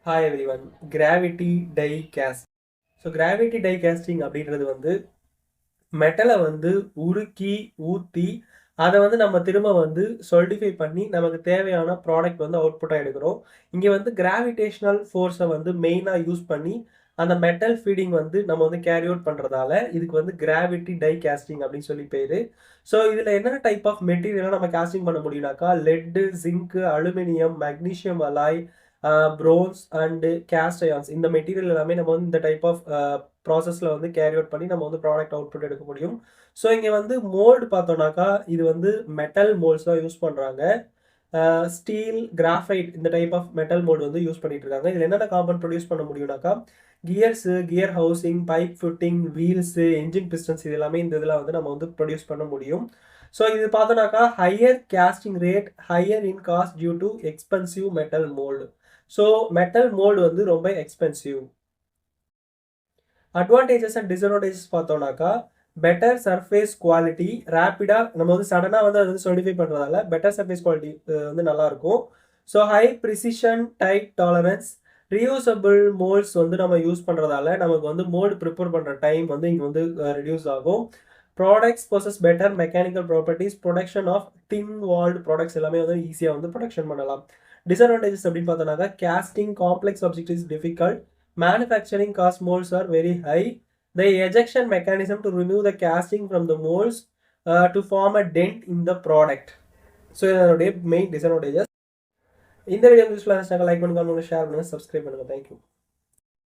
Hi everyone, gravity die cast. So gravity die casting அப்படின்றது வந்து மெட்டலை வந்து உருக்கி ஊற்றி அதை வந்து நம்ம திரும்ப வந்து சொலிடிஃபை பண்ணி நமக்கு தேவையான ப்ராடக்ட் வந்து அவுட்புட்டாக எடுக்கிறோம். இங்கே வந்து கிராவிடேஷனல் ஃபோர்ஸை வந்து மெயினாக யூஸ் பண்ணி அந்த மெட்டல் ஃபீடிங் வந்து நம்ம வந்து கேரி அவுட் பண்ணுறதால இதுக்கு வந்து கிராவிட்டி டை கேஸ்டிங் அப்படின்னு சொல்லி பேர். ஸோ இதில் என்னென்ன டைப் ஆஃப் மெட்டீரியலாக நம்ம கேஸ்டிங் பண்ண முடியும்னாக்கா lead, zinc, aluminium, magnesium alloy, bronze and cast irons இந்த மெட்டீரியல் எல்லாமே நம்ம வந்து இந்த டைப் ஆஃப் ப்ராசஸில் வந்து கேரி அவுட் பண்ணி நம்ம வந்து ப்ராடக்ட் அவுட்புட் எடுக்க முடியும். ஸோ இங்கே வந்து மோல்டு பார்த்தோம்னாக்கா இது வந்து மெட்டல் மோல்ட்ஸ் தான் யூஸ் பண்ணுறாங்க. ஸ்டீல், கிராஃபைட் இந்த டைப் ஆஃப் மெட்டல் மோல்டு வந்து யூஸ் பண்ணிட்டு இருக்காங்க. இதில் என்னென்ன காம்பவுண்ட் ப்ரொடியூஸ் பண்ண முடியும்னாக்கா gears, gear housing, pipe fitting, wheels, engine pistons இது எல்லாமே இந்த இதில் வந்து நம்ம வந்து ப்ரொடியூஸ் பண்ண முடியும். ஸோ இது பார்த்தோம்னாக்கா higher casting rate, higher in cost due to expensive metal mould. So metal mould வந்து ரொம்ப எக்ஸ்பென்சிவ். அட்வான்டேஜஸ் அண்ட் டிஸ்அட்வான்டேஜஸ் பார்த்தோம்னாக்கா பெட்டர் சர்ஃபேஸ் குவாலிட்டி, ரேப்பிடாக நம்ம வந்து சடனாக வந்து அது வந்து சொலிடிஃபை பண்ணுறதால பெட்டர் சர்ஃபேஸ் குவாலிட்டி வந்து நல்லாயிருக்கும். So high precision, tight tolerance, reusable moulds வந்து நம்ம யூஸ் பண்ணுறதால நமக்கு வந்து மோல்டு ப்ரிப்பேர் பண்ணுற டைம் வந்து இங்கே வந்து ரெடியூஸ் ஆகும். Products possess better mechanical properties, production of thin walled products எல்லாமே வந்து ஈஸியாக வந்து ப்ரொடக்ஷன் பண்ணலாம். டிஸ்அட்வான்டேஜஸ் அப்படின்னு பார்த்தோம்னாக்கா casting complex object is difficult, manufacturing cost, moulds are very high, the ejection mechanism to remove the casting from the molds to form a dent in the product. So இதனுடைய main disadvantages. இந்த video யூஸ்ஃபுல்லாக இருந்துச்சுனாக்கா like பண்ணுங்க, share பண்ணுங்கள், subscribe பண்ணுங்கள். Thank you.